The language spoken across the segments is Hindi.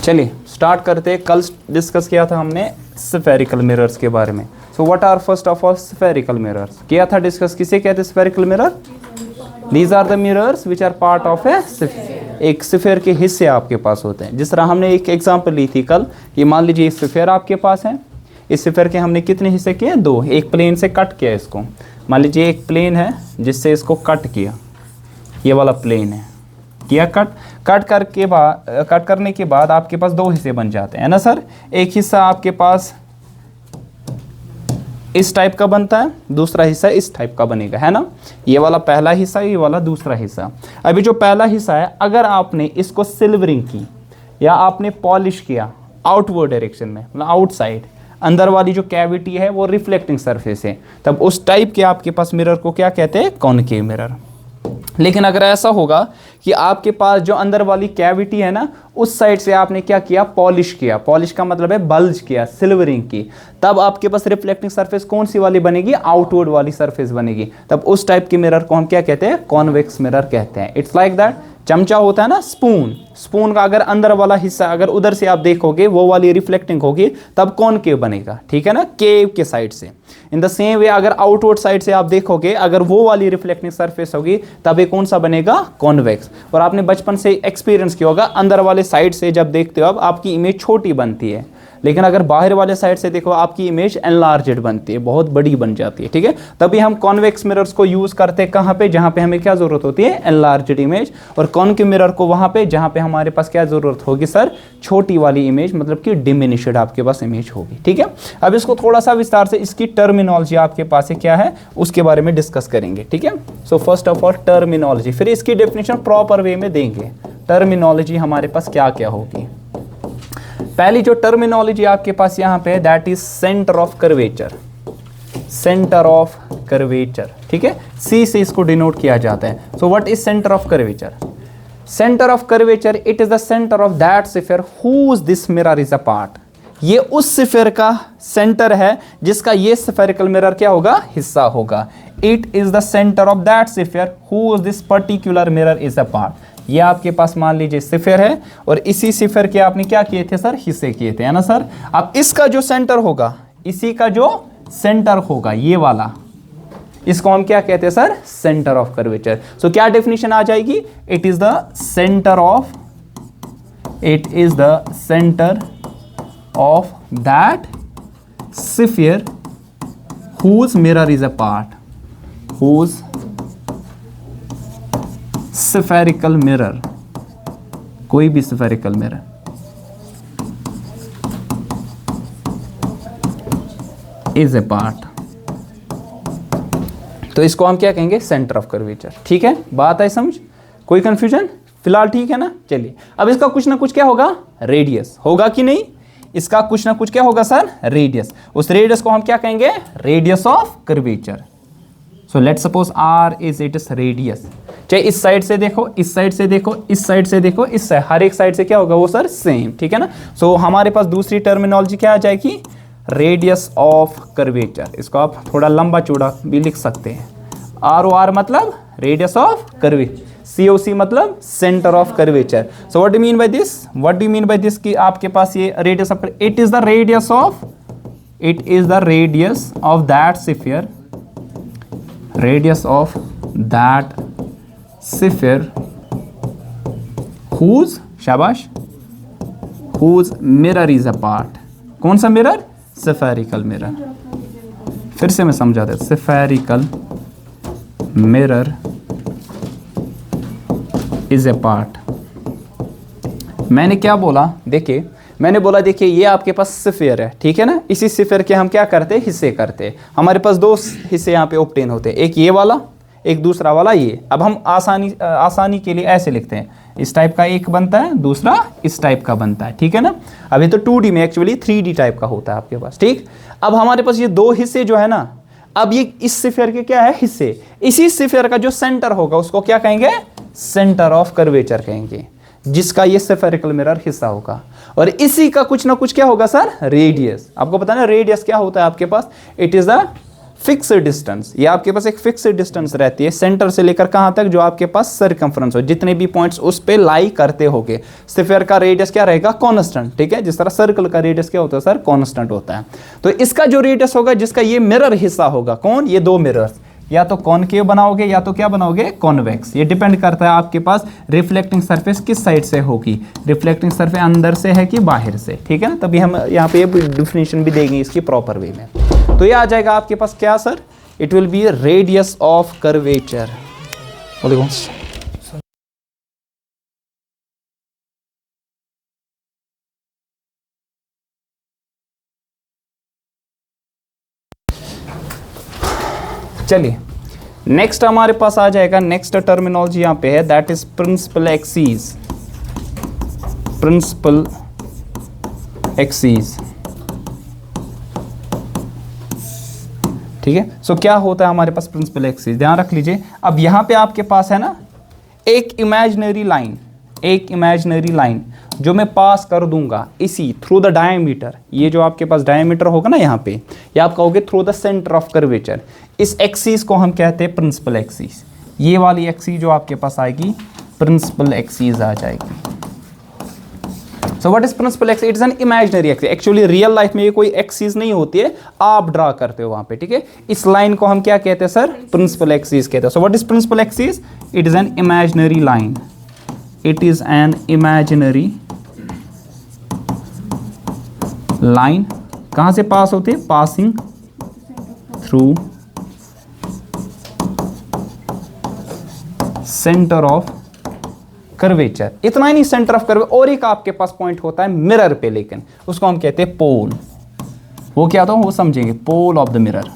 चलिए स्टार्ट करते हैं। कल डिस्कस किया था हमने स्फेरिकल मिरर्स के बारे में। So what are first of all spherical mirrors किया था डिस्कस। किसे कहते हैं spherical mirror? These are the mirrors which are part of एक स्फीयर के हिस्से आपके पास होते हैं। जिस तरह हमने एक एग्जांपल ली थी कल कि मान लीजिए एक स्फीयर आपके पास है, इस स्फीयर के हमने कितने हिस्से किए? दो। एक प्लेन से कट किया इसको, मान लीजिए एक प्लेन है जिससे इसको कट किया, ये वाला प्लेन है, किया कट करने के बाद आपके पास दो हिस्से बन जाते हैं ना सर। एक हिस्सा आपके पास इस टाइप का बनता है, दूसरा हिस्सा इस टाइप का बनेगा, है ना। ये वाला पहला हिस्सा, ये वाला दूसरा हिस्सा। अभी जो पहला हिस्सा है, अगर आपने इसको सिल्वरिंग की या आपने पॉलिश किया आउटवर्ड डायरेक्शन में, मतलब आउटसाइड, अंदर वाली जो कैविटी है वो रिफ्लेक्टिंग सरफेस है, तब उस टाइप के आपके पास मिरर को क्या कहते हैं? Concave mirror. लेकिन अगर ऐसा होगा कि आपके पास जो अंदर वाली कैविटी है ना, उस साइड से आपने क्या किया? पॉलिश किया। पॉलिश का मतलब है बल्ज किया, सिल्वरिंग की, तब आपके पास रिफ्लेक्टिंग सरफेस कौन सी वाली बनेगी? आउटवर्ड वाली सरफेस बनेगी। तब उस टाइप के मिरर को हम क्या कहते हैं? कॉन्वेक्स मिरर कहते हैं। It's like that. चमचा होता है ना, स्पून का अगर अंदर वाला हिस्सा अगर उधर से आप देखोगे वो वाली रिफ्लेक्टिंग होगी, तब कॉनकेव बनेगा, ठीक है ना, केव के साइड से। इन द सेम वे अगर आउटवर्ड साइड से आप देखोगे, अगर वो वाली रिफ्लेक्टिंग सरफेस होगी, तब ये कौन सा बनेगा? कॉन्वेक्स। और आपने बचपन से एक्सपीरियंस किया होगा, अंदर वाले साइड से जब देखते हो आपकी इमेज छोटी बनती है, लेकिन अगर बाहर वाले साइड से देखो आपकी इमेज एनलार्जेड बनती है, बहुत बड़ी बन जाती है, ठीक है। तभी हम कॉन्वेक्स मिरर्स को यूज करते हैं कहाँ पे? जहाँ पे हमें क्या जरूरत होती है? एनलार्जेड इमेज। और कॉनकेव मिरर को वहाँ पे जहाँ पे हमारे पास क्या जरूरत होगी सर? छोटी वाली इमेज, मतलब कि डिमिनिश्ड आपके पास इमेज होगी, ठीक है। अब इसको थोड़ा सा विस्तार से इसकी टर्मिनोलॉजी आपके पास है क्या है उसके बारे में डिस्कस करेंगे, ठीक है। So first of all terminology, फिर इसकी डेफिनेशन प्रॉपर वे में देंगे। टर्मिनोलॉजी हमारे पास क्या क्या होगी? पहली जो टर्मिनोलॉजी आपके पास यहाँ पे है, that is centre of curvature. Centre of curvature, ठीक है, सी से इसको डिनोट किया जाता है। So what is centre of curvature? Centre of curvature, it is the centre of that sphere whose this mirror is a part. ये उस स्फीयर का सेंटर है जिसका ये स्फेरिकल मिरर क्या होगा? हिस्सा होगा। It is the centre of that sphere whose this particular mirror is a part. ये आपके पास मान लीजिए स्फीयर है और इसी स्फीयर के आपने क्या किए थे सर? हिस्से किए थे, है ना सर। अब इसका जो सेंटर होगा, इसी का जो सेंटर होगा ये वाला, इसको हम क्या कहते हैं sir? Centre of curvature. So क्या डेफिनेशन आ जाएगी? It is the centre of that sphere whose mirror is a part, whose spherical mirror, कोई भी spherical mirror is a part, तो इसको हम क्या कहेंगे? सेंटर ऑफ कर्वेचर, ठीक है। बात आई समझ? कोई कंफ्यूजन फिलहाल? ठीक है ना। चलिए अब इसका कुछ ना कुछ क्या होगा? रेडियस होगा कि नहीं? इसका कुछ ना कुछ क्या होगा सर? रेडियस। उस रेडियस को हम क्या कहेंगे? Radius of curvature. So let's suppose R is it is radius. चाहे इस साइड से देखो, इस साइड से देखो, इस साइड से देखो, इस साइड, हर एक साइड से क्या होगा वो सर? सेम, ठीक है ना। सो हमारे पास दूसरी टर्मिनोलॉजी क्या आ जाएगी? Radius of curvature. इसको आप थोड़ा लंबा चौड़ा भी लिख सकते हैं। आर ओ आर मतलब रेडियस ऑफ कर्वेचर, COC मतलब centre of curvature. So what do mean by this? What do mean by this कि आपके पास ये radius of, it is the radius of that sphere, radius of that sphere whose, शाबाश, whose mirror is a part। कौन सा मिरर? Spherical mirror. फिर से मैं समझा देता, spherical mirror is a part. मैंने क्या बोला? देखिए मैंने बोला, देखिए ये आपके पास स्फीयर है, ठीक है ना। इसी स्फीयर के हम क्या करते हैं? हिस्से करते हैं। हमारे पास दो हिस्से यहाँ पे ऑब्टेन होते हैं, एक ये वाला, एक दूसरा वाला ये। अब हम आसानी के लिए ऐसे लिखते हैं, इस टाइप का एक बनता है, दूसरा इस टाइप का बनता है, ठीक है ना। अभी तो 2D में, एक्चुअली 3D टाइप का होता है आपके पास, ठीक। अब हमारे पास ये दो हिस्से जो है ना, अब ये इस स्फीयर के क्या है? हिस्से। इसी स्फीयर का जो सेंटर होगा उसको क्या कहेंगे? सेंटर ऑफ कर्वेचर कहेंगे, जिसका ये स्फेरिकल मिरर हिस्सा होगा। और इसी का कुछ ना कुछ क्या होगा सर? रेडियस। आपको पता है ना रेडियस क्या होता है आपके पास? It is the fix distance, ये आपके पास एक फिक्स डिस्टेंस रहती है सेंटर से लेकर कहाँ तक, जो आपके पास सर्कमफ्रेंस हो, जितने भी पॉइंट्स उस पे लाई करते होगे। स्फीयर का रेडियस क्या रहेगा, कांस्टेंट, ठीक है, जिस तरह सर्कल का रेडियस क्या होता है सर, कांस्टेंट होता है। तो इसका जो रेडियस होगा, जिसका ये मिरर हिस्सा होगा, कौन, ये दो मिरर्स, या तो कॉनकेव बनाओगे या तो क्या बनाओगे, कॉन्वेक्स। ये डिपेंड करता है आपके पास रिफ्लेक्टिंग सरफेस किस साइड से होगी, रिफ्लेक्टिंग सरफेस अंदर से है कि बाहर से, ठीक है ना। तभी हम यहाँ पे डिफिनेशन भी देंगे इसकी प्रॉपर वे में। तो ये आ जाएगा आपके पास क्या sir, it will be radius of curvature. चलिए नेक्स्ट हमारे पास आ जाएगा, नेक्स्ट टर्मिनोलॉजी यहाँ पे है, that is principal axis. Principal axis, ठीक है। सो क्या होता है हमारे पास प्रिंसिपल एक्सिस, ध्यान रख लीजिए। अब यहाँ पे आपके पास है ना एक इमेजिनरी लाइन, एक इमेजिनरी लाइन जो मैं पास कर दूंगा इसी थ्रू द डायमीटर, ये जो आपके पास डायमीटर होगा ना यहाँ पे, या आप कहोगे through the centre of curvature, इस एक्सिस को हम कहते हैं प्रिंसिपल एक्सिस। ये वाली एक्सिस जो आपके पास आएगी प्रिंसिपल एक्सिस आ जाएगी। So what is principal axis, it is an imaginary axis. Actually real life में ये कोई एक्सिस नहीं होती है, आप ड्रा करते हो वहां पे, ठीक है। इस लाइन को हम क्या कहते हैं सर, प्रिंसिपल एक्सिस कहते हैं। So what is principal axis, it is an imaginary line, it is an imaginary line. कहां से पास होती है, passing through centre of curvature. इतना ही नहीं, सेंटर ऑफ कर्वेचर और एक आपके पास पॉइंट होता है मिरर पे, लेकिन उसको हम कहते हैं पोल। वो क्या होता है वो समझेंगे, पोल ऑफ द मिरर।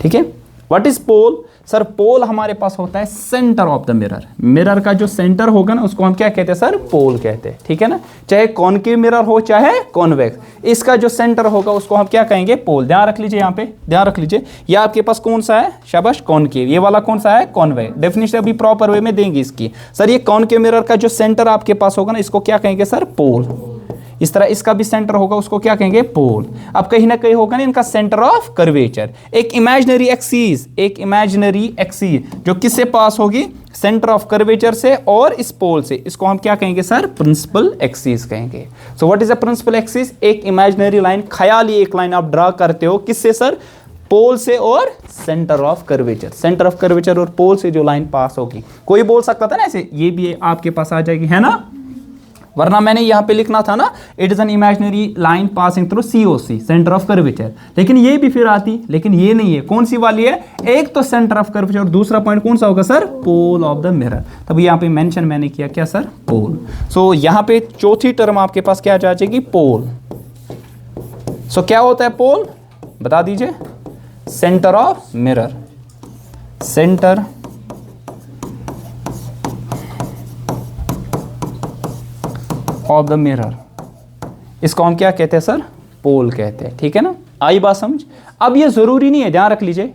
ठीक है, व्हाट इज पोल सर, पोल हमारे पास होता है centre of the mirror. Mirror का जो सेंटर होगा ना उसको हम क्या कहते हैं सर, पोल कहते हैं, ठीक है ना। चाहे कॉनकेव मिरर हो चाहे कॉन्वेक्स, इसका जो सेंटर होगा उसको हम क्या कहेंगे, पोल। ध्यान रख लीजिए, यहाँ पे ध्यान रख लीजिए, ये आपके पास कौन सा है, शाबाश, कॉनकेव। ये वाला कौन सा है, कॉन्वेक्स। डेफिनेशन अभी प्रॉपर वे में देंगे इसकी। सर ये कॉनकेव मिरर का जो सेंटर आपके पास होगा ना, इसको क्या कहेंगे सर, पोल। इस तरह इसका भी सेंटर होगा, उसको क्या कहेंगे, पोल। अब कहीं ना कहीं होगा ना इनका सेंटर ऑफ कर्वेचर। एक इमेजिनरी एक्सिस, एक इमेजिनरी एक्सिस जो किससे पास होगी, सेंटर ऑफ कर्वेचर से और इस पोल से, इसको हम क्या कहेंगे सर, प्रिंसिपल एक्सिस कहेंगे। So what is a principal axis, एक इमेजिनरी लाइन, ख्याली एक लाइन आप ड्रा करते हो, किससे सर, पोल से और centre of curvature. Centre of curvature और पोल से जो लाइन पास होगी, कोई बोल सकता था ना ऐसे, ये भी आपके पास आ जाएगी, है ना। वरना मैंने यहां पे लिखना था ना, it is an imaginary line passing through COC, centre of curvature. लेकिन ये भी फिर आती, लेकिन ये नहीं है। कौन सी वाली है, एक तो सेंटर ऑफ कर्वेचर और दूसरा पॉइंट कौन सा होगा sir, pole of the mirror. तब यहां पे मेंशन मैंने किया क्या सर, पोल। सो यहां पे चौथी टर्म आपके पास क्या आ जाएगी, पोल। सो क्या होता है पोल, बता दीजिए, centre of mirror, centre of the mirror, इसको हम क्या कहते हैं सर, पोल कहते हैं, ठीक है ना। आई बात समझ। अब ये जरूरी नहीं है, ध्यान रख लीजिए,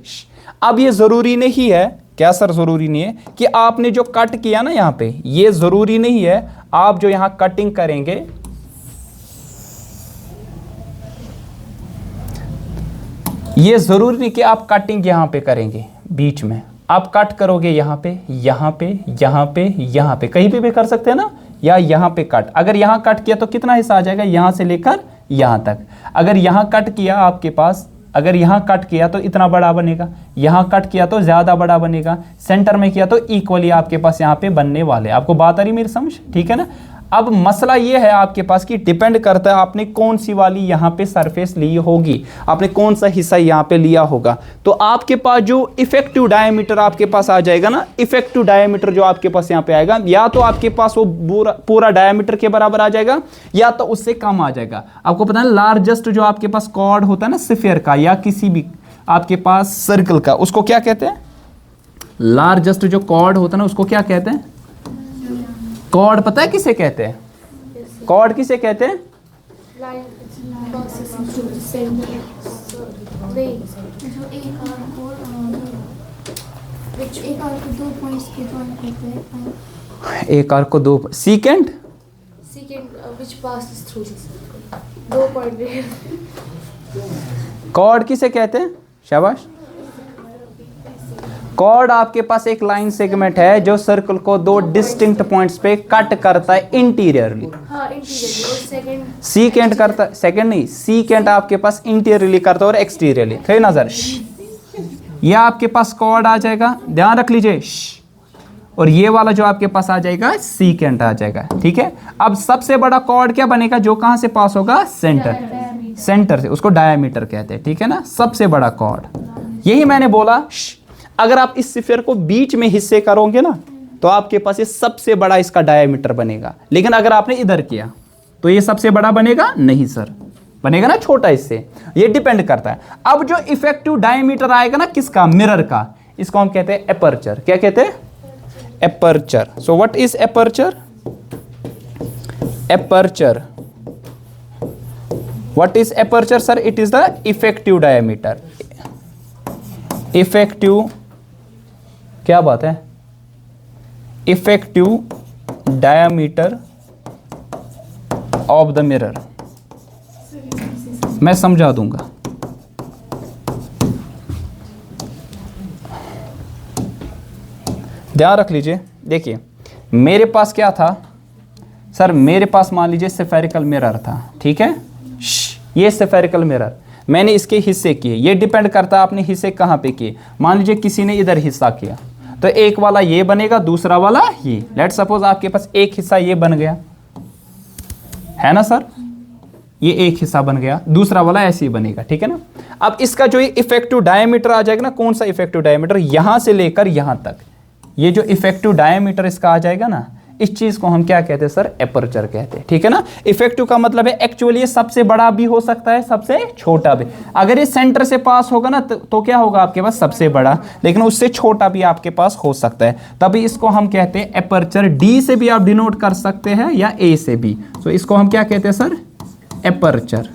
अब ये जरूरी नहीं है, क्या सर जरूरी नहीं है कि आपने जो कट किया ना यहाँ पे, ये जरूरी नहीं है आप जो यहां कटिंग करेंगे, ये जरूरी नहीं कि आप कटिंग यहां पे करेंगे बीच में, आप कट करोगे यहां पे, यहां पे, यहां पे, यहां पे, कहीं पे भी कर सकते हैं ना, या यहां पे कट। अगर यहां कट किया तो कितना हिस्सा आ जाएगा, यहां से लेकर यहां तक। अगर यहां कट किया आपके पास, अगर यहां कट किया तो इतना बड़ा बनेगा, यहां कट किया तो ज्यादा बड़ा बनेगा, सेंटर में किया तो इक्वली आपके पास यहां पे बनने वाले। आपको बात आ रही मेरी समझ, ठीक है ना। अब मसला ये है आपके पास कि डिपेंड करता है आपने कौन सी वाली यहाँ पे सरफेस ली होगी, आपने कौन सा हिस्सा यहाँ पे लिया होगा। तो आपके पास जो इफेक्टिव डायमीटर आपके पास आ जाएगा ना, इफेक्टिव डायमीटर जो आपके पास यहाँ पे आएगा, या तो आपके पास वो पूरा डायमीटर के बराबर आ जाएगा या तो उससे कम आ जाएगा। आपको पता है लार्जेस्ट जो आपके पास कॉर्ड होता है ना स्फीयर का या किसी भी आपके पास सर्कल का, उसको क्या कहते हैं, लार्जेस्ट जो कॉर्ड होता है ना उसको क्या कहते हैं, कॉर्ड पता है किसे कहते हैं, कॉर्ड किसे कहते हैं, एक आर्क को दो सीकेंट, दो पॉइंट कॉर्ड किसे कहते हैं? शाबाश। कॉर्ड आपके पास एक लाइन सेगमेंट है जो सर्कल को दो डिस्टिंक्ट पॉइंट्स पे कट करता है इंटीरियरली। हाँ इंटीरियर और सेकंड सीकेंट करता, सेकंड नहीं, सीकेंट आपके पास इंटीरियरली करता है और एक्सटीरियरली। थे नजर, ये आपके पास कॉर्ड आ जाएगा, ध्यान रख लीजिए। और ये वाला जो आपके पास आ जाएगा सीकेंट आ जाएगा, ठीक है। अब सबसे बड़ा कॉर्ड क्या बनेगा? जो कहां से पास होगा? सेंटर, सेंटर से, उसको डायमीटर कहते हैं, ठीक है ना। सबसे बड़ा कॉर्ड, यही मैंने बोला। अगर आप इस स्फीयर को बीच में हिस्से करोगे ना तो आपके पास ये सबसे बड़ा इसका डायमीटर बनेगा। लेकिन अगर आपने इधर किया तो ये सबसे बड़ा बनेगा नहीं सर, बनेगा ना छोटा इससे। ये डिपेंड करता है। अब जो इफेक्टिव डायमीटर आएगा ना किसका? मिरर का, इसको हम कहते हैं एपर्चर। क्या कहते हैं? Aperture. So what is aperture? Aperture, what is aperture sir? It is the effective diameter. Effective, क्या बात है? Effective diameter of the mirror. मैं समझा दूंगा। ध्यान रख लीजिए। देखिए मेरे पास क्या था सर? मेरे पास मान लीजिए स्फेरिकल मिरर था, ठीक है। ये स्फेरिकल मिरर मैंने इसके हिस्से किए। ये डिपेंड करता है आपने हिस्से कहाँ पे किए। मान लीजिए किसी ने इधर हिस्सा किया तो एक वाला ये बनेगा, दूसरा वाला ये। लेट सपोज आपके पास एक हिस्सा ये बन गया, है ना सर? ये एक हिस्सा बन गया, दूसरा वाला ऐसे ही बनेगा, ठीक है ना। अब इसका जो इफेक्टिव डायमीटर आ जाएगा ना, कौन सा इफेक्टिव डायमीटर? यहां से लेकर यहां तक, ये जो इफेक्टिव डायमीटर इसका आ जाएगा ना, इस चीज को हम क्या कहते हैं सर? एपर्चर कहते हैं, ठीक है ना। इफेक्टिव का मतलब है एक्चुअली ये सबसे बड़ा भी हो सकता है, सबसे छोटा भी। अगर ये सेंटर से पास होगा ना तो क्या होगा आपके पास? सबसे बड़ा। लेकिन उससे छोटा भी आपके पास हो सकता है, तभी इसको हम कहते हैं एपर्चर। डी से भी आप डिनोट कर सकते हैं या ए से भी। तो इसको हम क्या कहते हैं सर? एपर्चर,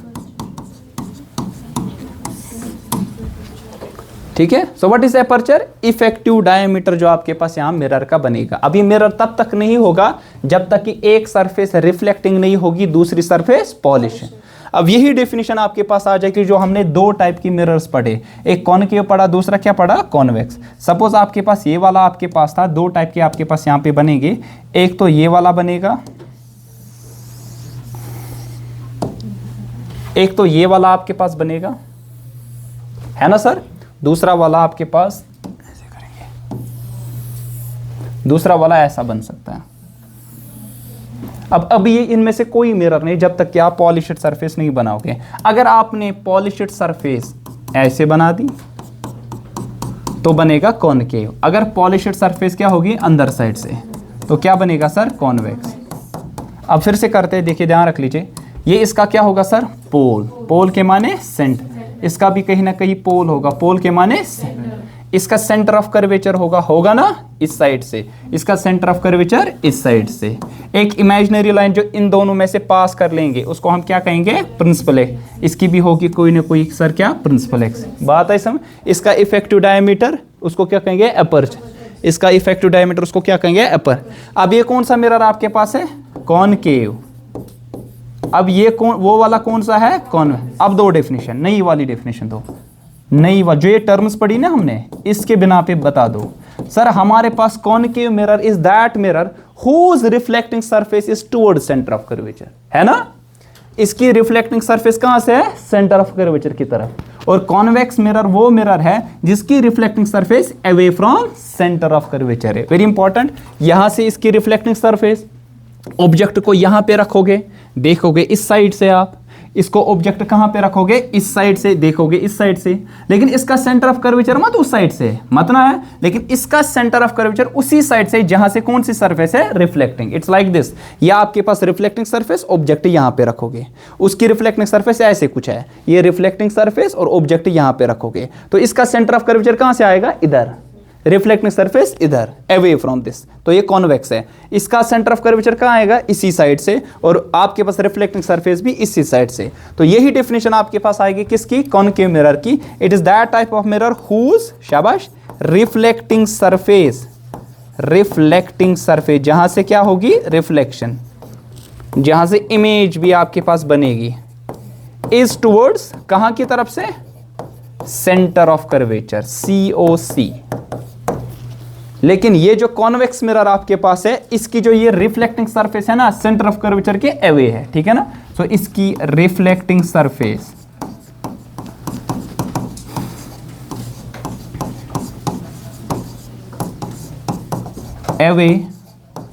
ठीक है। So what is aperture? Effective diameter जो आपके पास यहां मिरर का बनेगा। अब ये मिरर तब तक नहीं होगा जब तक कि एक सरफेस रिफ्लेक्टिंग नहीं होगी, दूसरी सरफेस पॉलिश है। अब यही डेफिनेशन आपके पास आ जाएगी जो हमने दो टाइप की मिरर्स पढ़े, एक कॉनकेव पढ़ा, दूसरा क्या पढ़ा? कॉन्वेक्स। सपोज आपके पास ये वाला आपके पास था, दो टाइप के आपके पास यहां पे बनेंगे। एक तो ये वाला बनेगा, एक तो ये वाला आपके पास बनेगा, है ना सर। दूसरा वाला आपके पास ऐसे करेंगे, दूसरा वाला ऐसा बन सकता है। अब ये इनमें से कोई मिरर नहीं जब तक कि आप पॉलिश्ड सरफेस नहीं बनाओगे। अगर आपने पॉलिश्ड सरफेस ऐसे बना दी तो बनेगा कॉनकेव। अगर पॉलिश्ड सरफेस क्या होगी? अंदर साइड से, तो क्या बनेगा सर? कॉन्वेक्स। अब फिर से करते हैं, देखिए ध्यान रख लीजिए। ये इसका क्या होगा सर? पोल। पोल के माने सेंटर। इसका भी कहीं ना कहीं पोल होगा, पोल के माने इसका सेंटर ऑफ कर्वेचर होगा ना इस साइड से, इसका सेंटर ऑफ कर्वेचर इस साइड से। एक इमेजिनरी लाइन जो इन दोनों में से पास कर लेंगे उसको हम क्या कहेंगे? Principal axis. इसकी भी होगी कोई ना कोई सर क्या? Principal axis. बात है समझ। इसका इफेक्टिव डायमीटर उसको क्या कहेंगे? एपर्चर। इसका इफेक्टिव डायमीटर उसको क्या कहेंगे? अपर। अब ये कौन सा मिरर आपके पास है? कॉनकेव। अब ये वो वाला कौन सा है? कॉन। अब दो डेफिनेशन, नई वाली डेफिनेशन दो, नई वाली जो ये टर्म्स पढ़ी ना हमने, इसके बिना पे बता दो सर। हमारे पास concave mirror is that mirror whose reflecting surface is toward centre of curvature, है ना। इसकी रिफ्लेक्टिंग सरफेस कहां से है? सेंटर ऑफ कर्वेचर की तरफ। और कॉन्वेक्स मिरर वो मिरर है जिसकी reflecting surface away from centre of curvature है। Very important. यहां से इसकी रिफ्लेक्टिंग सरफेस, ऑब्जेक्ट को यहां पे रखोगे, देखोगे इस साइड से, आप इसको ऑब्जेक्ट कहां पे रखोगे? इस साइड से, देखोगे इस साइड से। लेकिन इसका सेंटर ऑफ कर्वेचर मत उस साइड से मत ना है, लेकिन इसका सेंटर ऑफ कर्वेचर उसी साइड से जहां से कौन सी सरफेस है? रिफ्लेक्टिंग। It's like this. या आपके पास रिफ्लेक्टिंग सरफेस, ऑब्जेक्ट यहां पे रखोगे, उसकी रिफ्लेक्टिंग सरफेस ऐसे कुछ है, ये रिफ्लेक्टिंग सरफेस और ऑब्जेक्ट यहां पे रखोगे, तो इसका सेंटर ऑफ कर्वेचर कहां से आएगा? इधर। रिफ्लेक्टिंग सरफेस इधर, अवे फ्रॉम दिस, तो ये कॉन्वेक्स है। इसका सेंटर ऑफ कर्वेचर कहाँ आएगा? इसी साइड से, और आपके पास रिफ्लेक्टिंग सरफेस भी इसी साइड से। तो यही डेफिनेशन आपके पास आएगी किसकी? कॉनकेव मिरर की। It is that type of mirror whose, शाबाश, रिफ्लेक्टिंग सरफेस, रिफ्लेक्टिंग सरफेस जहां से क्या होगी? रिफ्लेक्शन, जहां से इमेज भी आपके पास बनेगी, इज टुवर्ड्स कहां की तरफ से, सेंटर ऑफ कर्वेचर, COC। लेकिन ये जो कॉन्वेक्स मिरर आपके पास है, इसकी जो ये रिफ्लेक्टिंग सरफेस है ना, सेंटर ऑफ कर्वेचर के अवे है, ठीक है ना। सो इसकी रिफ्लेक्टिंग सरफेस अवे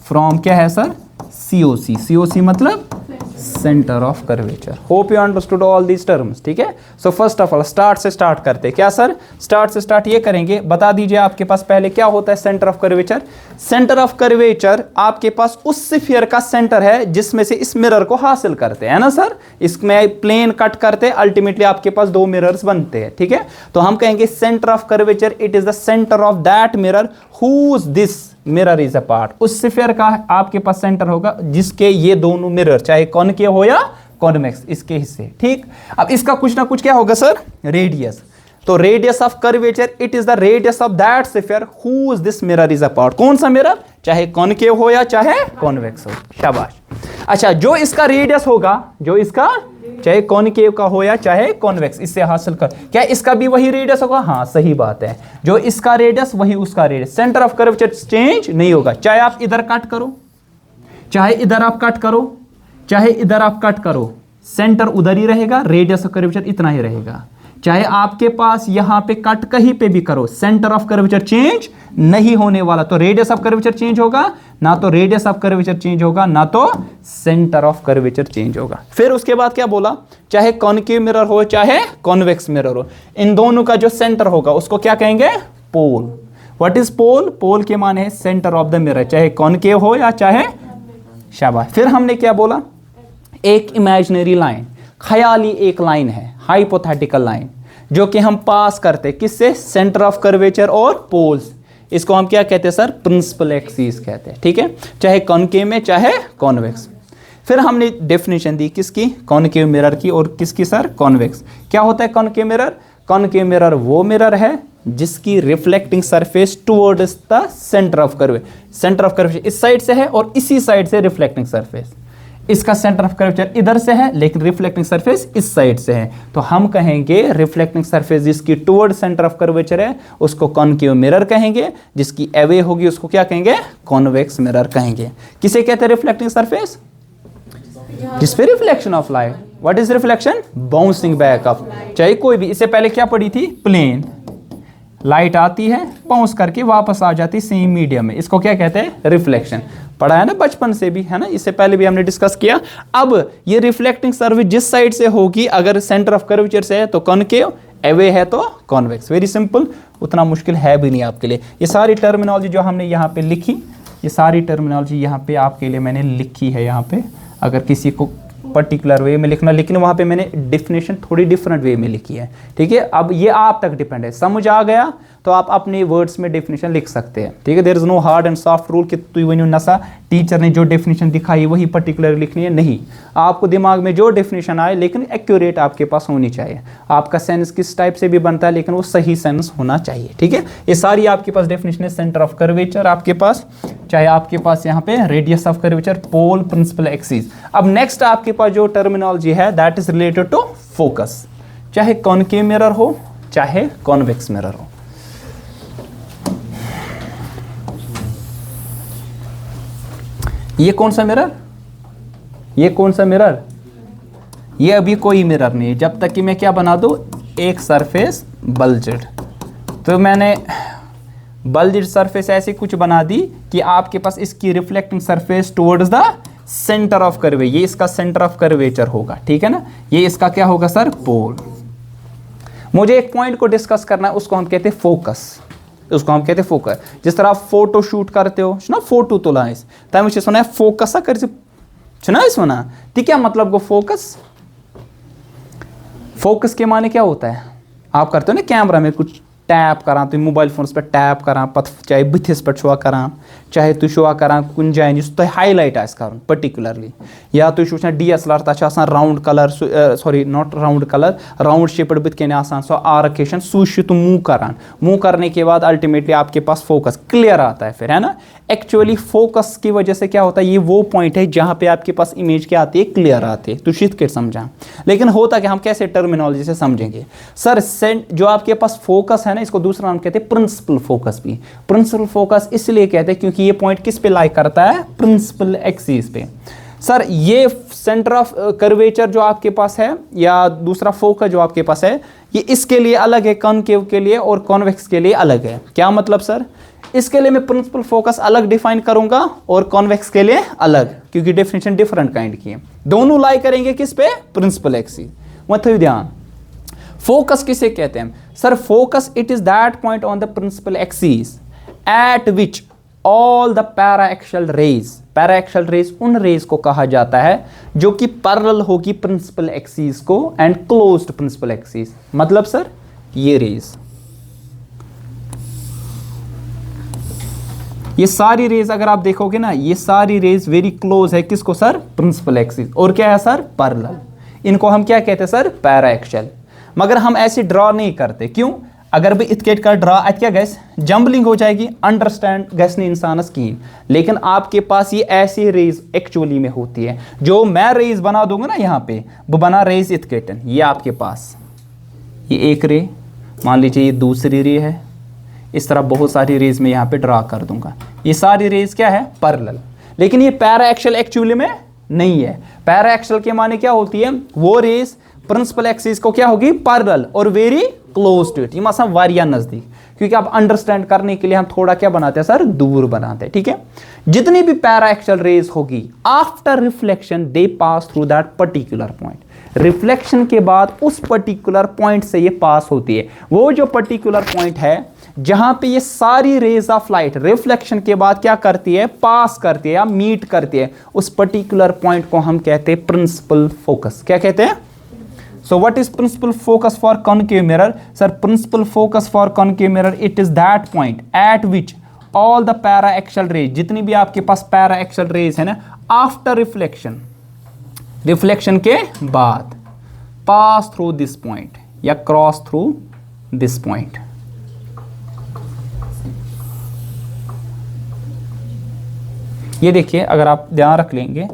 फ्रॉम क्या है सर, COC। COC मतलब centre of curvature. Hope you understood all these terms, ठीक है। So first of all start से स्टार्ट करते हैं। क्या सर, स्टार्ट से स्टार्ट ये करेंगे, बता दीजिए आपके पास पहले क्या होता है centre of curvature. Centre of curvature आपके पास उस स्फीयर का सेंटर है जिसमें से इस मिरर को हासिल करते हैं ना सर। इसमें प्लेन कट करते हैं, अल्टीमेटली आपके पास दो मिरर्स बनते हैं, ठीक है। तो हम कहेंगे centre of curvature, it is the centre of that mirror whose this mirror is a part. उस स्फीयर का आपके पास सेंटर होगा जिसके ये दोनों मिरर, चाहे कॉनकेव हो या कॉन्वेक्स, इसके हिस्से, ठीक। अब इसका कुछ ना कुछ क्या होगा सर, रेडियस। तो radius of curvature, it is the radius of that sphere whose this mirror is a part. कौन सा मिरर, चाहे कॉनकेव हो या चाहे कॉन्वेक्स हो, शाबाश। अच्छा, जो इसका रेडियस होगा, जो इसका चाहे कॉनकेव का हो या चाहे कॉन्वेक्स, इससे हासिल कर, क्या इसका भी वही रेडियस होगा, हाँ सही बात है। जो इसका रेडियस वही उसका radius, centre of curvature change नहीं होगा। चाहे आप इधर कट करो, चाहे इधर आप कट करो, चाहे इधर आप कट करो, सेंटर उधर ही रहेगा, रेडियस ऑफ कर्वेचर इतना ही रहेगा। चाहे आपके पास यहां पे कट कहीं पे भी करो, सेंटर ऑफ कर्वेचर चेंज नहीं होने वाला। तो रेडियस ऑफ कर्वेचर चेंज होगा ना, तो रेडियस ऑफ कर्वेचर चेंज होगा ना, तो सेंटर ऑफ कर्वेचर चेंज होगा। फिर उसके बाद क्या बोला, चाहे कॉनकेव मिरर हो चाहे कॉन्वेक्स मिरर हो, इन दोनों का जो सेंटर होगा उसको क्या कहेंगे, पोल। व्हाट इज पोल, पोल के माने है सेंटर ऑफ द मिरर, चाहे कॉनकेव हो या चाहे, शाबाश। फिर हमने क्या बोला, एक इमेजिनरी लाइन, ख्याली एक लाइन है, हाइपोथेटिकल लाइन, जो कि हम पास करते किससे, सेंटर ऑफ कर्वेचर और पोल्स। इसको हम क्या कहते हैं सर, प्रिंसिपल एक्सिस कहते हैं, ठीक है, चाहे कॉनकेव में चाहे कॉन्वेक्स। फिर हमने डेफिनेशन दी किसकी, कॉनकेव मिरर की, और किसकी सर, कॉन्वेक्स। क्या होता है कॉनकेव मिरर, कॉनकेव मिरर वो मिरर है जिसकी reflecting surface towards the centre of curvature, centre of curvature इस साइड से है और इसी साइड से रिफ्लेक्टिंग सरफेस, इसका सेंटर ऑफ कर्वेचर इधर से है लेकिन रिफ्लेक्टिंग सरफेस इस साइड से है। तो हम कहेंगे रिफ्लेक्टिंग सरफेस जिसकी टुवर्ड सेंटर ऑफ कर्वेचर है उसको कॉनकेव मिरर कहेंगे, जिसकी अवे होगी उसको क्या कहेंगे, कॉन्वेक्स मिरर कहेंगे। किसे कहते हैं रिफ्लेक्टिंग सरफेस, जिस पे reflection of light. What is reflection, bouncing back of, चाहे कोई भी, इससे पहले क्या पढ़ी थी, प्लेन, लाइट आती है बाउंस करके वापस आ जाती सेम मीडियम में, इसको क्या कहते हैं, रिफ्लेक्शन। पढ़ा है ना बचपन से भी, है ना, इससे पहले भी हमने डिस्कस किया। अब ये रिफ्लेक्टिंग सरफेस जिस साइड से होगी, अगर सेंटर ऑफ कर्वेचर से है तो कॉनकेव, अवे है तो कॉन्वेक्स। वेरी सिंपल, उतना मुश्किल है भी नहीं आपके लिए। ये सारी टर्मिनोलॉजी जो हमने यहाँ पे लिखी, ये सारी टर्मिनोलॉजी यहाँ पे आपके लिए मैंने लिखी है। यहाँ पे अगर किसी को पर्टिकुलर वे में लिखना, लेकिन वहाँ पे मैंने डेफिनेशन थोड़ी डिफरेंट वे में लिखी है, ठीक है। अब ये आप तक डिपेंड है, समझ आ गया तो आप अपने वर्ड्स में डेफिनेशन लिख सकते हैं, ठीक है। There is no hard and soft rule कि तू वही नसा टीचर ने जो डेफिनेशन दिखाई वही पर्टिकुलर लिखनी है, नहीं। आपको दिमाग में जो डेफिनेशन आए लेकिन एक्यूरेट आपके पास होनी चाहिए। आपका सेंस किस टाइप से भी बनता है लेकिन वो सही सेंस होना चाहिए, ठीक है। ये सारी आपके पास डेफिनेशन है, सेंटर ऑफ कर्वेचर आपके पास, चाहे आपके पास यहाँ पे radius of curvature, pole, principal axis. अब नेक्स्ट आपके पास जो टर्मिनोलॉजी है that is related to focus, चाहे कॉनकेव मिरर हो चाहे कॉन्वेक्स मिरर हो। ये कौन सा मिरर, ये कौन सा मिरर, ये अभी कोई मिरर नहीं है जब तक कि मैं क्या बना दूं, एक सरफेस बल्जेड। तो मैंने बल्जेड सरफेस ऐसे कुछ बना दी कि आपके पास इसकी reflecting surface towards the centre of curve, ये इसका सेंटर ऑफ कर्वेचर होगा, ठीक है ना। ये इसका क्या होगा सर, पोल। मुझे एक पॉइंट को डिस्कस करना है, उसको हम कहते हैं फोकस, उसको हम कहते हैं फोकस। जिस तरह आप फोटो शूट करते हो ना, फोटो तुला इस तब मुझे सुना है फोकस कर सुना है, सुना ठीक है, मतलब को फोकस, फोकस के माने क्या होता है, आप करते हो ना कैमरा में कुछ टैप करान, तुम मोबाइल फोन पे टैप करान, पत चाहे बुथिस पे छुआ करान, चाहे तु छुआ करान कुन जाए जिस तो हाईलाइट आस करन पर्टिकुलरली, या तु छुना DSLR तछ आसान round colour, sorry not round colour, round shaped booth के आसान सो आरकेशन सूश तुम मूव करान, मूव करने के बाद अल्टीमेटली आपके पास फोकस क्लियर आता है फिर, है ना। एक्चुअली फोकस की वजह से क्या होता है, ये वो पॉइंट है जहां पे आपके पास इमेज क्या आती है, क्लियर आती है, तो शीत के समझा। लेकिन होता कि हम कैसे टर्मिनोलॉजी से समझेंगे सर, जो आपके पास फोकस है ना, इसको दूसरा नाम कहते हैं प्रिंसिपल फोकस भी। प्रिंसिपल फोकस इसलिए कहते हैं क्योंकि ये पॉइंट किस पे लाई करता है, प्रिंसिपल एक्सिस पे। सर ये सेंटर ऑफ कर्वेचर जो आपके पास है, या दूसरा फोकस जो आपके पास है, ये इसके लिए अलग है, कॉनकेव के लिए और कॉन्वेक्स के लिए अलग है। क्या मतलब सर, इसके लिए मैं प्रिंसिपल फोकस अलग डिफाइन करूंगा और कॉन्वेक्स के लिए अलग, क्योंकि डेफिनेशन डिफरेंट काइंड की है। दोनों लाई करेंगे किस पे, प्रिंसिपल एक्सिस। मतलब ध्यान, फोकस किसे कहते हैं sir, focus it is that point on the principal axis at which all the paraxial rays, paraxial rays उन रेज को कहा जाता है जो कि पैरेलल होगी प्रिंसिपल एक्सिस को एंड क्लोज्ड प्रिंसिपल एक्सिस। मतलब सर ये रेज, ये सारी रेज अगर आप देखोगे ना, ये सारी रेज वेरी क्लोज है किसको सर, प्रिंसिपल एक्सिस, और क्या है सर, पैरेलल। इनको हम क्या कहते हैं सर, पैराएक्सियल। मगर हम ऐसे ड्रॉ नहीं करते, क्यों, अगर भी इतकेट का ड्रॉ अत क्या गैस जंबलिंग हो जाएगी, अंडरस्टैंड गैस नहीं इंसान स्कीन। लेकिन आपके पास ये ऐसी रेज एक्चुअली में होती है, जो मैं रेज बना दूंगा ना यहाँ पे, वो बना रेज इतकेटन, ये आपके पास ये एक रे, मान लीजिए ये दूसरी रे है, इस तरह बहुत सारी रेज में यहाँ पे ड्रा कर दूंगा। ये सारी रेज क्या है, पैरेलल। लेकिन ये पैराएक्सियल एक्चुअली में नहीं है। पैराएक्सियल के माने क्या होती है, वो रेज प्रिंसिपल एक्सिस को क्या होगी, पैरेलल और वेरी क्लोज टू इट, ये मतलब वारिया नजदीक। क्योंकि आप अंडरस्टैंड करने के लिए हम थोड़ा क्या बनाते हैं सर, दूर बनाते हैं, ठीक है। जितनी भी पैराएक्सियल रेज होगी, after reflection they pass through that particular point. Reflection के बाद उस पर्टिकुलर पॉइंट से ये पास होती है। वो जो पर्टिकुलर पॉइंट है जहां पे ये सारी रेज ऑफ लाइट रिफ्लेक्शन के बाद क्या करती है, पास करती है या मीट करती है, उस पर्टिकुलर पॉइंट को हम कहते हैं प्रिंसिपल फोकस। क्या कहते हैं, so what is principal focus for concave mirror? Sir, principal focus for concave mirror, it is that point at which all the para-axial rays, जितनी भी आपके पास para-axial rays है ना, after reflection, reflection के बाद pass through this point या cross through this point। ये देखिए, अगर आप ध्यान रख लेंगे,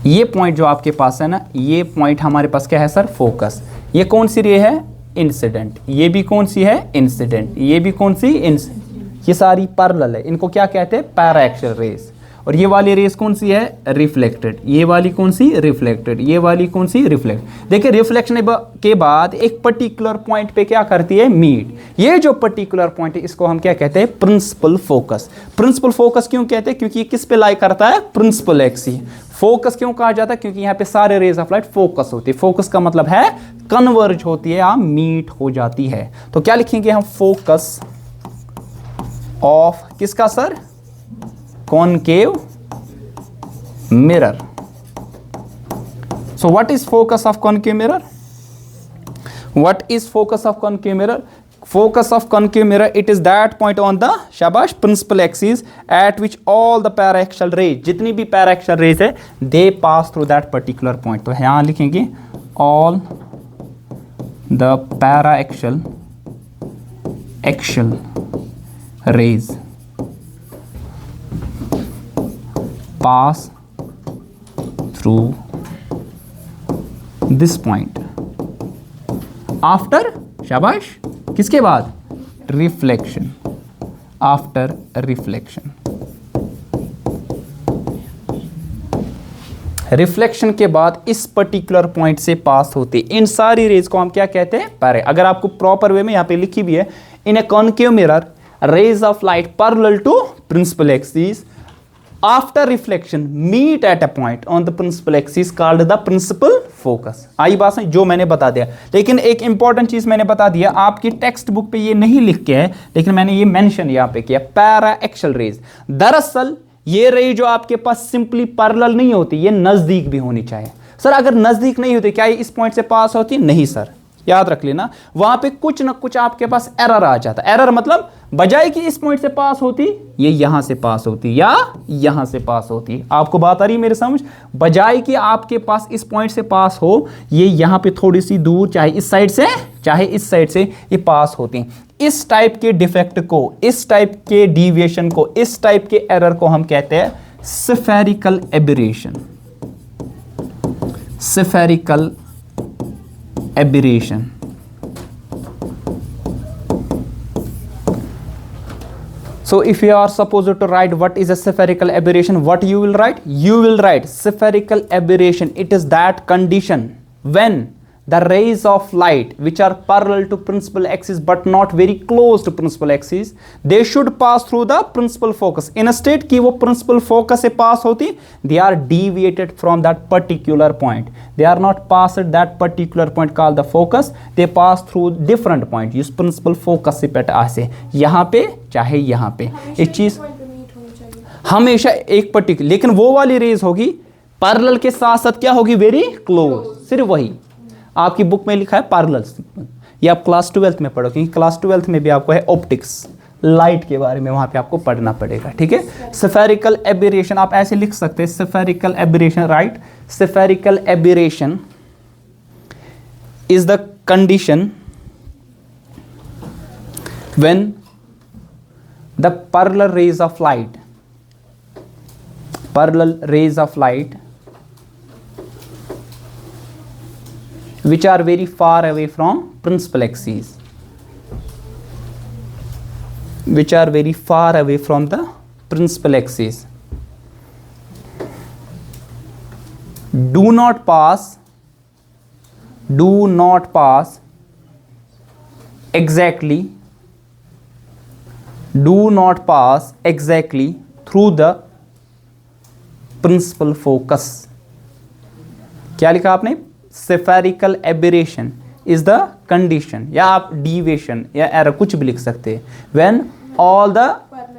ये पॉइंट जो आपके पास है ना, ये पॉइंट हमारे पास क्या है सर, फोकस। ये कौन सी रे है, इंसिडेंट। ये भी कौन सी है, इंसिडेंट। ये भी कौन सी, ये सारी पैरेलल है। इनको क्या कहते हैं, पैराएक्सियल रेज। और ये वाली रेज कौन सी है, रिफ्लेक्टेड। ये वाली कौन सी, रिफ्लेक्टेड। ये वाली कौन सी, रिफ्लेक्ट। देखिए रिफ्लेक्शन के बाद एक पर्टिकुलर पॉइंट पे क्या करती है, मीट। ये जो पर्टिकुलर पॉइंट है इसको हम क्या कहते हैं, प्रिंसिपल फोकस। प्रिंसिपल फोकस क्यों कहते हैं, क्योंकि ये किस पे लाई करता है, प्रिंसिपल एक्सिस। फोकस क्यों कहा जाता है, क्योंकि यहाँ पे सारे रेज ऑफ लाइट फोकस होती है। फोकस का मतलब है कन्वर्ज होती है या मीट हो जाती है। तो क्या लिखेंगे हम, फोकस ऑफ किसका sir, concave mirror। So what is focus of concave mirror? What is focus of concave mirror? Focus of concave mirror, it is that point on the shabash principal axis at which all the paraxial rays, जितनी भी paraxial rays है, they pass through that particular point। तो यहाँ लिखेंगे all the paraxial rays pass through this point after, शाबाश, किसके बाद, रिफ्लेक्शन। आफ्टर रिफ्लेक्शन, रिफ्लेक्शन के बाद इस पर्टिकुलर पॉइंट से पास होते इन सारी रेज को हम क्या कहते हैं, पैरे। अगर आपको प्रॉपर वे में यहाँ पे लिखी भी है, in a concave mirror rays of light parallel to principal axis after reflection meet at a point on the principal axis called the principal focus। आई बात है, जो मैंने बता दिया। लेकिन एक इंपॉर्टेंट चीज मैंने बता दिया, आपकी टेक्स्ट बुक पे ये नहीं लिख के है, लेकिन मैंने ये मेंशन यहाँ पे किया, पैराएक्सियल रेज। दरअसल ये रे जो आपके पास सिंपली पैरेलल नहीं होती, ये नजदीक भी होनी चाहिए। सर अगर नजदीक नहीं होती क्या ये इस पॉइंट से पास होती, नहीं सर। याद रख लेना, वहां पे कुछ ना कुछ आपके पास एरर आ जाता। एरर मतलब बजाय कि इस पॉइंट से पास होती, ये यहां से पास होती या यहां से पास होती। आपको बात आ रही है मेरे समझ? बजाय कि आपके पास इस पॉइंट से पास हो, ये यहां पे थोड़ी सी दूर, चाहे इस साइड से चाहे इस साइड से, ये पास होती। इस टाइप के डिफेक्ट को, इस टाइप के डिविएशन को, इस टाइप के एरर को हम कहते हैं spherical aberration. Spherical aberration. So if you are supposed to write what is a spherical aberration, what you will write? You will write spherical aberration. It is that condition when the rays of light which are parallel to principal axis but not very close to principal axis, they should pass through the principal focus. Instead कि वो principal focus से pass होती, they are deviated from that particular point. They are not passed at that particular point called the focus. They pass through different point. इस principal focus से पेट ऐसे यहाँ पे चाहे यहाँ पे, एक चीज हमेशा एक पर्टिकुलर, लेकिन वो वाली रेज होगी पैरेलल के साथ साथ क्या होगी? Very close. सिर्फ वही आपकी बुक में लिखा है पैरेलल। ये आप क्लास 12th में पढ़ो, क्योंकि क्लास 12th में भी आपको है ऑप्टिक्स, लाइट के बारे में वहां पे आपको पढ़ना पड़ेगा। ठीक है, स्फेरिकल एबरेशन आप ऐसे लिख सकते हैं, spherical aberration, right? Spherical aberration is the condition when the parallel rays of light, parallel rays of light which are very far away from principal axis, which are very far away from the principal axis, do not pass exactly, do not pass exactly through the principal focus। क्या लिखा आपने? Spherical aberration is the condition, या आप डिविएशन या एरर कुछ भी लिख सकते हैं, when all the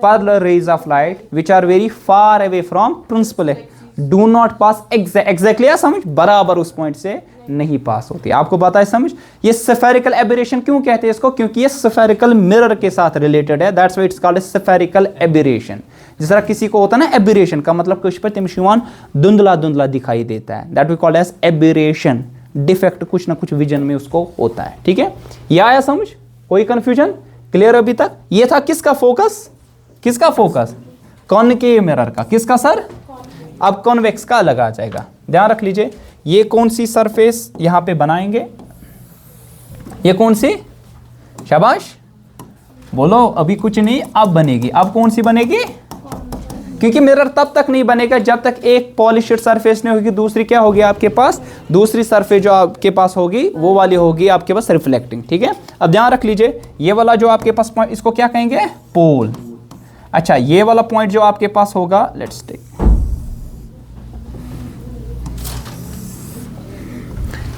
parallel rays of light which are very far away from principal do not pass exactly, समझ? बराबर उस पॉइंट से नहीं पास होती। आपको बताए समझ? ये स्फेरिकल एबरेशन क्यों कहते हैं इसको? क्योंकि ये स्फेरिकल मिरर के साथ रिलेटेड है। That's why it's called spherical aberration. जिस तरह किसी को होता है ना एबरेशन का मतलब कुछ पर तिमशिवान धुंधला धुंधला दिखाई देता है, that we call as aberration. Defect कुछ ना कुछ विजन में उसको होता है। ठीक है, ये आया समझ? कोई कंफ्यूजन? क्लियर अभी तक? ये था किसका फोकस? किसका फोकस? कॉनकेव मिरर का। किसका सर? अब कॉन्वेक्स का अलग आ जाएगा। ध्यान रख लीजिए, ये कौन सी सरफेस यहां पे बनाएंगे? ये कौन सी? शाबाश, बोलो। अभी कुछ नहीं, अब बनेगी। अब कौन सी बनेगी? क्योंकि मिरर तब तक नहीं बनेगा जब तक एक पॉलिश्ड सरफेस नहीं होगी, दूसरी क्या होगी आपके पास? दूसरी सरफेस जो आपके पास होगी वो वाली होगी आपके पास रिफ्लेक्टिंग। ठीक है, अब ध्यान रख लीजिए, ये वाला जो आपके पास पॉइंट, इसको क्या कहेंगे? पोल। अच्छा, ये वाला पॉइंट जो आपके पास होगा, लेट्स टेक,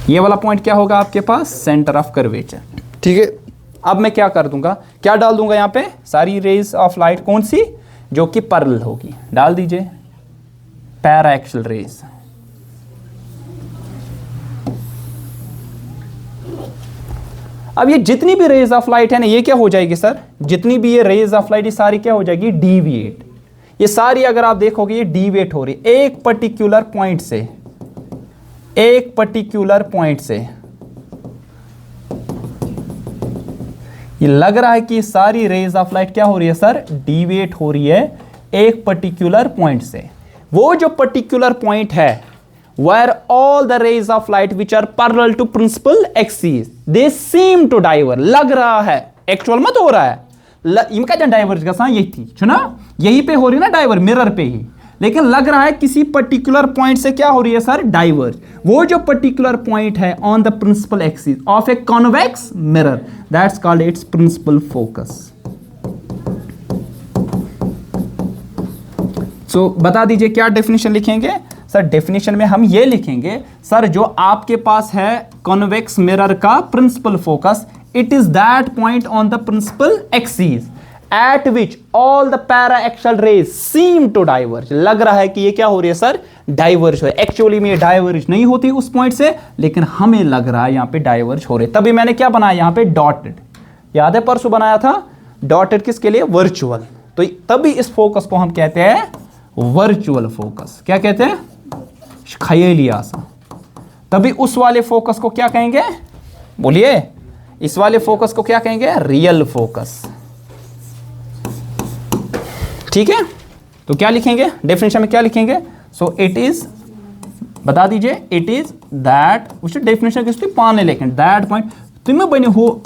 ये वाला पॉइंट क्या होगा आपके पास? Centre of curvature. ठीक है, अब मैं क्या कर दूंगा? क्या डाल दूंगा यहाँ पे? सारी रेज ऑफ लाइट कौन सी? जो कि पैरेलल होगी, डाल दीजिए पैराएक्सियल रेज। अब ये जितनी भी रेज ऑफ लाइट है ना, ये क्या हो जाएगी सर? जितनी भी ये रेज ऑफ लाइट, ये सारी क्या हो जाएगी? डीविएट। ये सारी अगर आप देखोगे ये डीविएट हो रही है एक पर्टिकुलर पॉइंट से, एक पर्टिकुलर पॉइंट से। ये लग रहा है कि सारी रेज ऑफ लाइट क्या हो रही है सर? डीविएट हो रही है एक पर्टिकुलर पॉइंट से। वो जो पर्टिकुलर पॉइंट है, where all the rays of light which are parallel to principal axis they seem to diverge। लग रहा है, एक्चुअल मत हो रहा है, इनका जो डाइवर्ज का यही थी, सुना? यही पे हो रही ना डाइवर्ज, मिरर पे ही, लेकिन लग रहा है किसी पर्टिकुलर पॉइंट से क्या हो रही है सर? डाइवर्ज। वो जो पर्टिकुलर पॉइंट है on the principal axis of a convex mirror, that's called its principal focus. So बता दीजिए क्या डेफिनेशन लिखेंगे सर? डेफिनेशन में हम ये लिखेंगे सर, जो आपके पास है कॉन्वेक्स मिरर का principal focus, it is that point on the principal axis at which all the paraxial rays seem to diverge, लग रहा है कि ये क्या हो रही है सर, डाइवर्ज हो रही है। एक्चुअली में ये डाइवर्ज नहीं होती उस पॉइंट से, लेकिन हमें लग रहा है यहां पे डाइवर्ज हो रहे। तभी मैंने क्या बनाया यहां पे डॉटेड, याद है परसों बनाया था डॉटेड, किसके लिए, वर्चुअल। तो तभी इस फोकस को हम कहते हैं वर्चुअल फोकस। क्या कहते हैं, ख्याली आसा। तभी उस वाले फोकस को क्या कहेंगे, बोलिए, इस वाले फोकस को क्या कहेंगे, रियल फोकस। ठीक है, तो क्या लिखेंगे डेफिनेशन में, क्या लिखेंगे, सो इट इज, बता दीजिए, इट इज दैट, उसकी डेफिनेशन किसकी, पाने लेकिन दैट पॉइंट, तुम्हें बने हो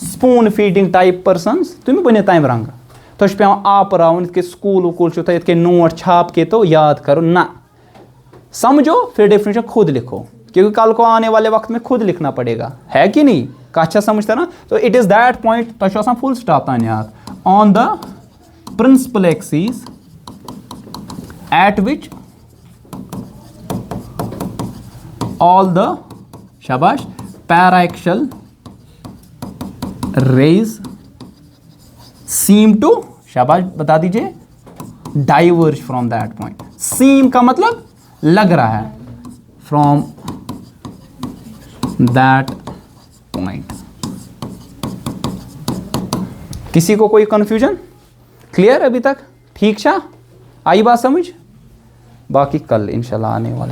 स्पून फीडिंग टाइप पर्सन्स, तुम्हें बने तम रंग, तो पे आप राउन के स्कूल वकूल के नोट छाप के तो याद करो ना, समझो, फिर डेफिनेशन खुद लिखो, क्योंकि कल को आने वाले वक्त में खुद लिखना पड़ेगा, है कि नहीं, का अच्छा समझता ना। तो इट इज दैट पॉइंट, तो फुल स्टॉप तान याद, on the principal axis at which all the शाबाश paraxial rays seem to, शाबाश बता दीजिए, diverge from that point। seem का मतलब लग रहा है, from that point। किसी को कोई कंफ्यूजन, क्लियर अभी तक, ठीक छा, आई बात समझ, बाकी कल इंशाल्लाह आने वाले